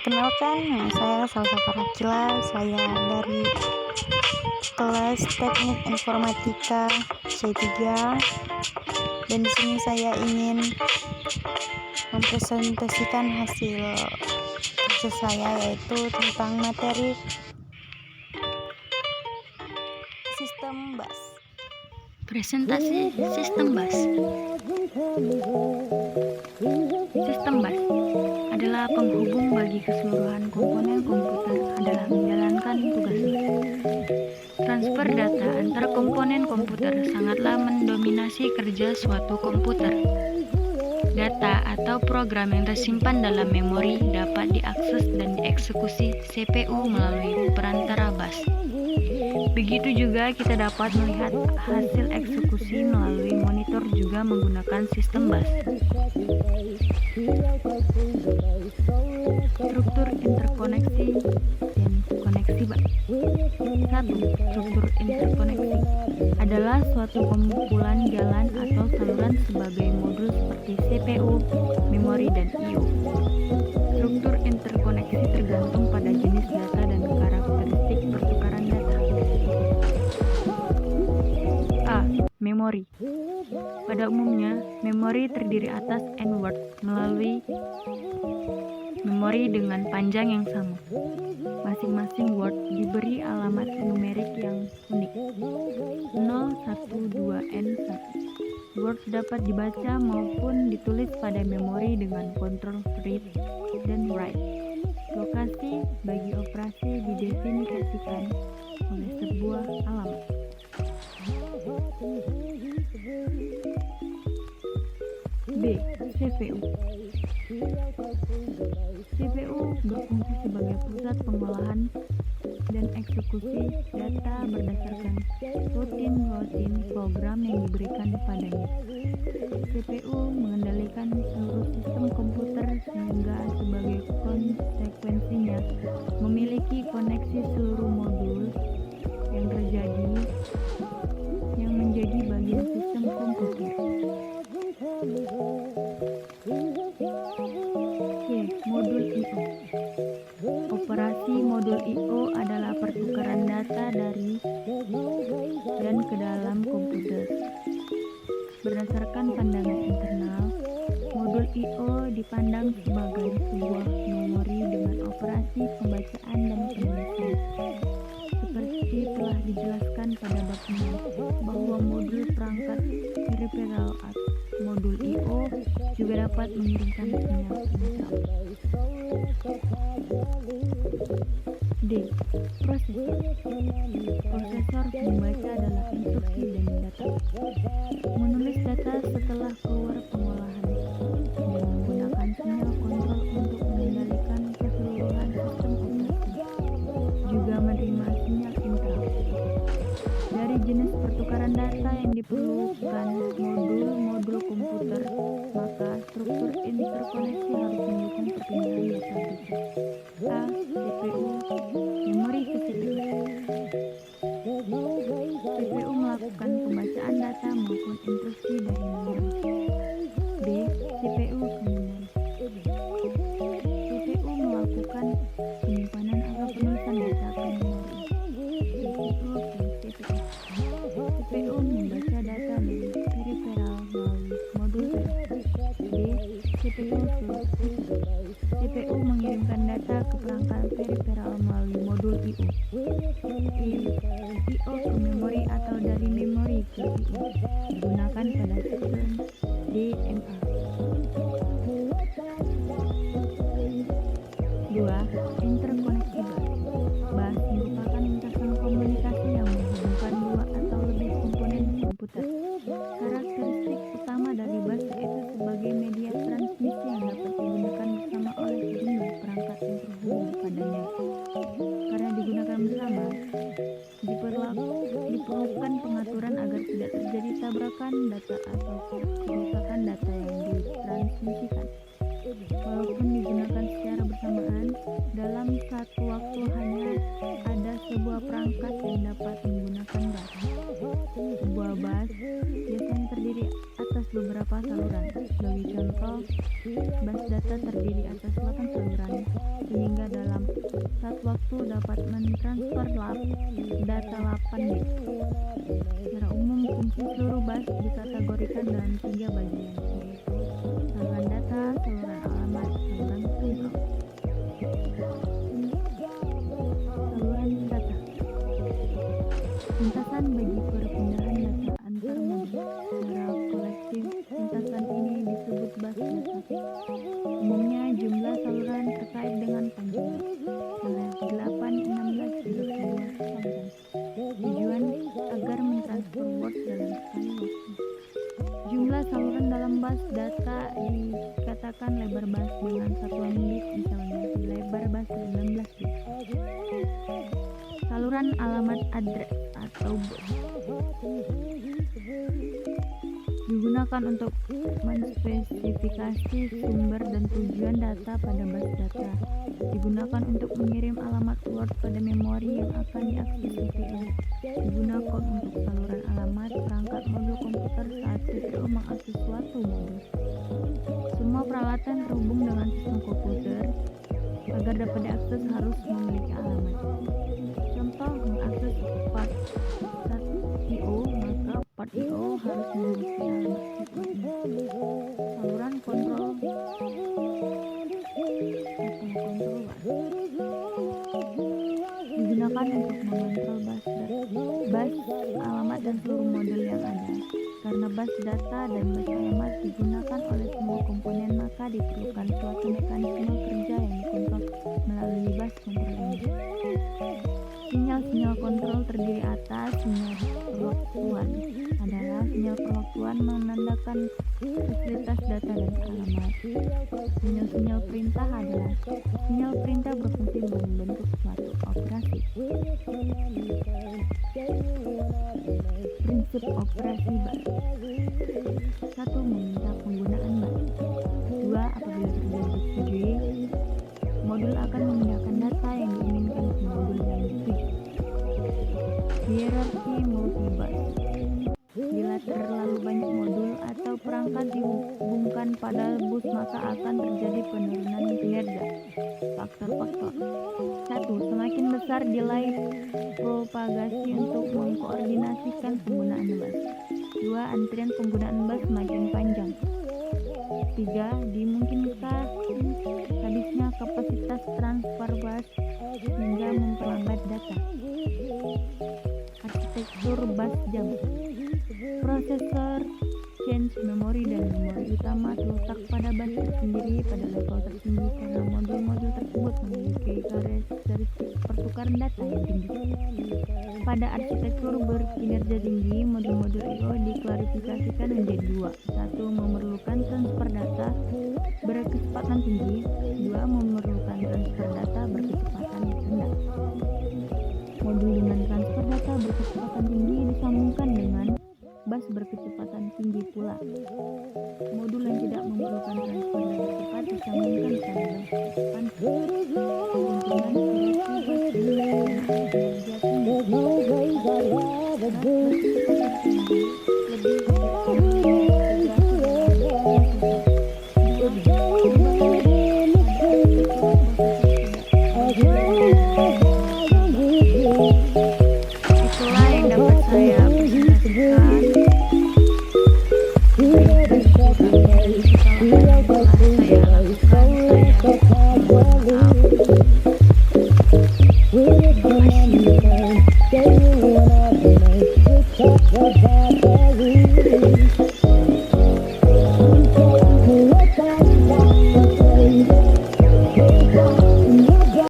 Perkenalkan, nama saya Salsa Farakila. Saya dari kelas Teknik Informatika C3, dan di sini saya ingin mempresentasikan hasil kerja saya, yaitu tentang materi sistem bus. Presentasi sistem bus. Sistem bus adalah penghubung bagi keseluruhan komponen komputer adalah menjalankan tugas bus. Transfer data antar komponen komputer sangatlah mendominasi kerja suatu komputer. Data atau program yang tersimpan dalam memori dapat diakses dan dieksekusi CPU melalui perantara bus. Begitu juga kita dapat melihat hasil eksekusi melalui monitor juga menggunakan sistem bus. Struktur interkoneksi dan koneksi bus. 1. Struktur interkoneksi adalah suatu kumpulan jalan atau saluran sebagai modul seperti CPU, memori, dan I/O. Struktur interkoneksi tergantung pada jenis data dan karakteristik pertukaran data. A. Memori. Pada umumnya, memori terdiri atas n word melalui memori dengan panjang yang sama. Masing-masing word diberi alamat numerik yang unik. 0, 1, 2, N1. Word dapat dibaca maupun ditulis pada memori dengan kontrol read dan write. Lokasi bagi operasi didefinisikan oleh sebuah alamat. B. CPU. CPU berfungsi sebagai pusat pengolahan dan eksekusi data berdasarkan rutin program yang diberikan padanya. CPU mengendalikan seluruh sistem komputer sehingga sebagai konsekuensinya memiliki koneksi seluruh modul yang menjadi bagian sistem komputer. C. Modul I/O. Operasi modul I/O adalah pertukaran data dari dan ke dalam komputer. Berdasarkan pandangan internal, modul I/O dipandang sebagai sebuah memori dengan operasi pembacaan dan penulisan. Seperti telah dijelaskan pada bab 6, bahwa modul perangkat peripheral atau modul I/O juga dapat mengirimkan sinyal internal. D. Prosesor. Prosesor membaca adalah instruksi dan data, menulis data setelah keluar pengolahan, dan menggunakan sinyal kontrol untuk mengendalikan keseluruhan sistem operasi, juga menerima sinyal internal. Dari jenis pertukaran data yang diperlukan modul-modul komputer, maka struktur interkoneksi harus mendukung perpindahan data juga. A. CPU. Memori ke CPU. CPU melakukan pembacaan data maupun instruksi dari memori. B. CPU ke memori. CPU melakukan penyimpanan atau penulisan data ke memori. CPU membaca data dari peripheral melalui modul D. CPU ke CPU mengirimkan data ke perangkat peripheral melalui modul I/O. E. I/O ke memori atau dari memori ke I/O digunakan pada sistem DMA. 2. Interkoneksi bus. Bus merupakan lintasan komunikasi yang menghubungkan dua atau lebih komponen komputer. Karakteristik utama dari bus yaitu sebagai media transmisi yang dapat digunakan bersama oleh sejumlah perangkat yang terhubung padanya. Karena digunakan bersama, diperlukan pengaturan agar tidak terjadi tabrakan data atau kerusakan data yang ditransmisikan. Walaupun digunakan secara bersamaan, dalam satu waktu hanya ada sebuah perangkat yang dapat menggunakan bus. Sebuah bus biasanya terdiri atas beberapa saluran. Sebagai contoh, bus data terdiri atas 8 saluran, sehingga waktu dapat mentransfer data 8 bit. Secara umum, fungsi seluruh bus dikategorikan dalam 3 bagian, yaitu saluran data, saluran alamat, saluran kontrol. Saluran data. Lintasan bagi perpindahan data antar modul. Secara kolektif, lintasan ini disebut bus data. Umumnya jumlah saluran terkait dengan panjang 8, 16, 32 saluran. Tujuan agar mentransfer word dalam sekali waktu. Jumlah saluran dalam bus data dikatakan lebar bus dengan satuan bit, misalnya lebar bus 16 bit. Saluran alamat address atau bus digunakan untuk menspesifikasi sumber dan tujuan data pada bus data. Digunakan untuk mengirim alamat Word pada memori yang akan diakses CPU. Digunakan untuk saluran alamat perangkat modul komputer saat CPU mengakses suatu modul. Semua peralatan terhubung dengan sistem komputer agar dapat diakses harus memiliki alamat. Contoh, mengakses part IO, maka part IO harus memiliki alamat saluran kontrol digunakan untuk mengontrol bus alamat dan seluruh modul yang ada. Karena bus data dan bus alamat digunakan oleh semua komponen, maka diperlukan suatu mekanisme kerja yang dikontrol melalui bus kontrol ini. Sinyal-sinyal kontrol terdiri atas sinyal perwaktuan adalah sinyal perwaktuan menandakan fasilitas data dan alamat. Sinyal-sinyal perintah adalah sinyal perintah berfungsi membentuk suatu operasi. Prinsip operasi bus. 1. Meminta penggunaan bus. 2. Apabila terjadi disetujui, modul akan memindahkan data yang diinginkan ke modul yang dituju. Hierarki multibus. Bila terlalu banyak modul atau perangkat dihubungkan pada bus, maka akan terjadi penurunan kinerja. Faktor-faktor. 1. Semakin besar delay propagasi untuk mengkoordinasikan penggunaan bus. 2. Antrian penggunaan bus semakin panjang. 3. Dimungkinkan habisnya kapasitas transfer bus hingga memperlambat data. Arsitektur bus jam. Prosesor, change memori dan memori utama terletak pada bus tersendiri pada level tertinggi karena modul-modul tersebut memiliki karakteristik pertukaran data yang tinggi. Pada arsitektur berkinerja tinggi, modul-modul I/O diklasifikasikan menjadi 2. 1. Memerlukan transfer data berkecepatan tinggi. 2. Memerlukan transfer data berkecepatan rendah. Modul dengan transfer data berkecepatan tinggi disambungkan dengan bus berkecepatan tinggi pula. Modul yang tidak memerlukan transfer data cepat disambungkan pada bus kecepatan keuntungan hierarki bus dengan kinerja tinggi. Lebih itulah yang dapat saya presentasikan. Terima kasih.